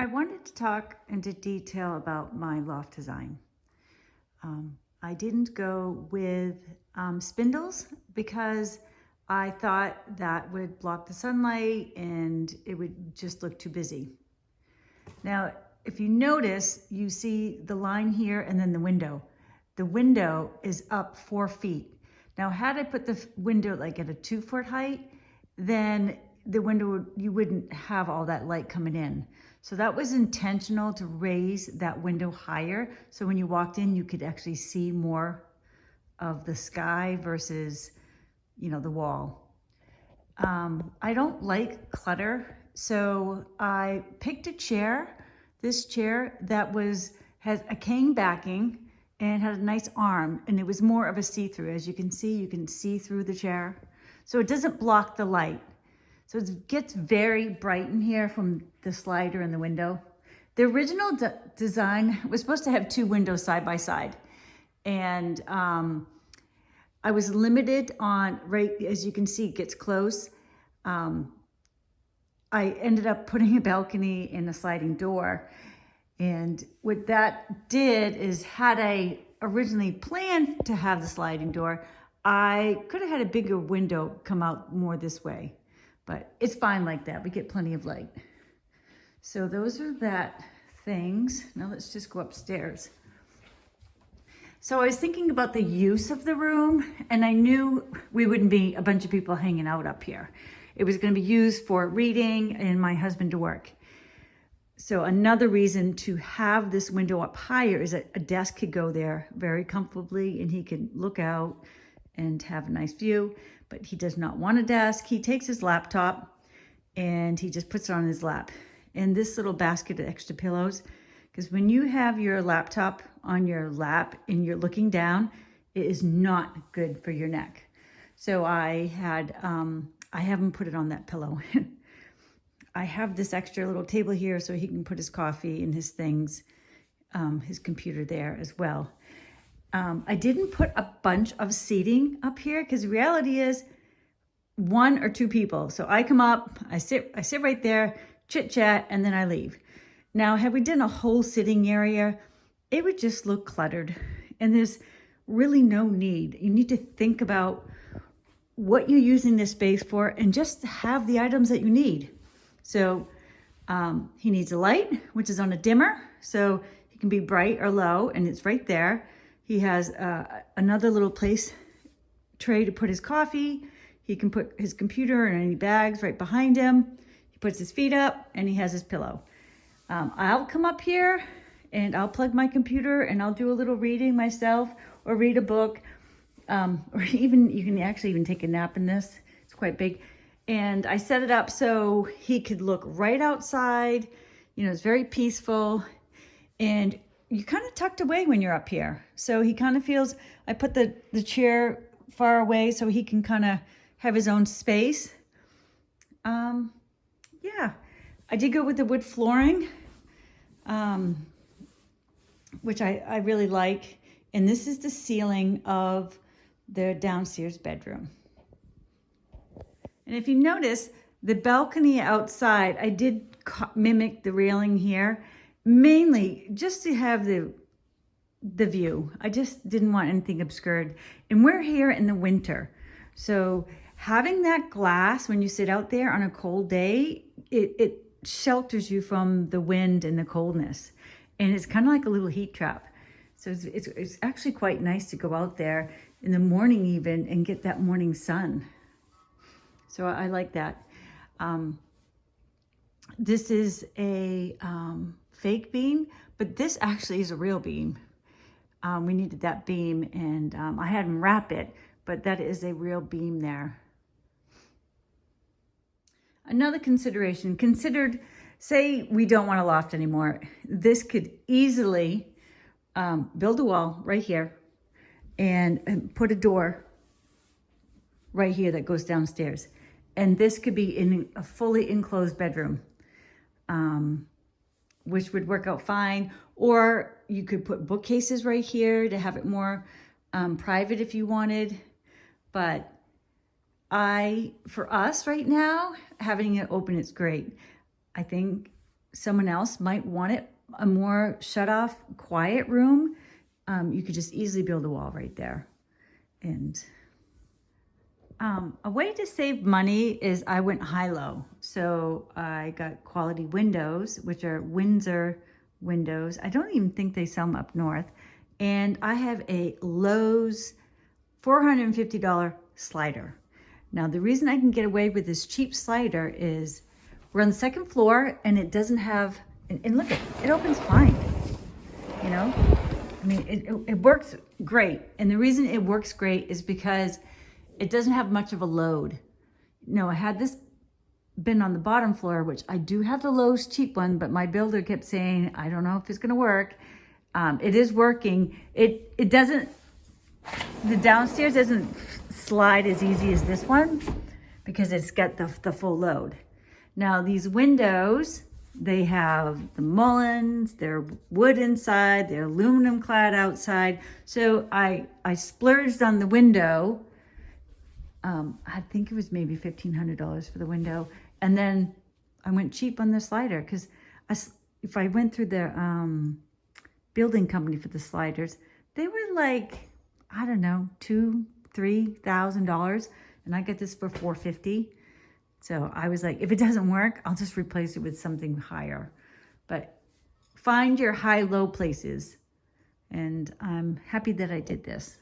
I wanted to talk into detail about my loft design. I didn't go with spindles because I thought that would block the sunlight and it would just look too busy. Now, if you notice, you see the line here and then the window. The window is up 4 feet. Now, had I put the window like at a 2-foot height, then the window, you wouldn't have all that light coming in. So that was intentional to raise that window higher. So when you walked in, you could actually see more of the sky versus, the wall. I don't like clutter. So I picked a chair, this chair that has a cane backing and had a nice arm, and it was more of a see-through. As you can see through the chair. So it doesn't block the light. So it gets very bright in here from the slider in the window. The original design was supposed to have 2 windows side by side. And I was limited on, right as you can see, it gets close. I ended up putting a balcony and a sliding door. And what that did is, had I originally planned to have the sliding door, I could have had a bigger window come out more this way. But it's fine like that. We get plenty of light. So those are that things. Now let's just go upstairs. So I was thinking about the use of the room, and I knew we wouldn't be a bunch of people hanging out up here. It was going to be used for reading and my husband to work. So another reason to have this window up higher is that a desk could go there very comfortably and he could look out and have a nice view. But he does not want a desk. He takes his laptop and he just puts it on his lap. And this little basket of extra pillows, because when you have your laptop on your lap and you're looking down, it is not good for your neck. So I haven't put it on that pillow. I have this extra little table here so he can put his coffee and his things, his computer there as well. I didn't put a bunch of seating up here because the reality is 1 or 2 people. So I come up, I sit right there, chit chat, and then I leave. Now, had we done a whole sitting area, it would just look cluttered, and there's really no need. You need to think about what you're using this space for and just have the items that you need. So he needs a light, which is on a dimmer, so he can be bright or low, and it's right there. He has another little place tray to put his coffee. He can put his computer and any bags right behind him. He puts his feet up and he has his pillow. I'll come up here and I'll plug my computer and I'll do a little reading myself or read a book. Or even, you can actually even take a nap in this. It's quite big. And I set it up so he could look right outside. It's very peaceful. And you're kind of tucked away when you're up here. So he kind of feels, I put the chair far away so he can kind of have his own space. Yeah, I did go with the wood flooring, which I really like. And this is the ceiling of the downstairs bedroom. And if you notice, the balcony outside, I did mimic the railing here, mainly just to have the view. I just didn't want anything obscured. And we're here in the winter. So having that glass when you sit out there on a cold day, it shelters you from the wind and the coldness. And it's kind of like a little heat trap. So it's actually quite nice to go out there in the morning even and get that morning sun. So I like that. This is a fake beam, but this actually is a real beam. We needed that beam, and I had him wrap it, but that is a real beam there. Another consideration, say we don't want a loft anymore. This could easily build a wall right here and put a door right here that goes downstairs. And this could be in a fully enclosed bedroom, which would work out fine. Or you could put bookcases right here to have it more private if you wanted. But for us right now, having it open is great. I think someone else might want it a more shut off, quiet room, you could just easily build a wall right there. And a way to save money is I went high-low. So I got quality windows, which are Windsor windows. I don't even think they sell them up north. And I have a Lowe's $450 slider. Now, the reason I can get away with this cheap slider is we're on the second floor and it doesn't have, and look, it opens fine, you know? I mean, it works great. And the reason it works great is because it doesn't have much of a load. No, I had this been on the bottom floor, which I do have the Lowe's cheap one, but my builder kept saying, I don't know if it's gonna work. It is working. It doesn't, the downstairs doesn't slide as easy as this one because it's got the full load. Now these windows, they have the mullins, they're wood inside, they're aluminum clad outside. So I splurged on the window. I think it was maybe $1,500 for the window. And then I went cheap on the slider because if I went through the building company for the sliders, they were like, I don't know, $2,000-$3,000, and I got this for $450. So I was like, if it doesn't work, I'll just replace it with something higher. But find your high-low places, and I'm happy that I did this.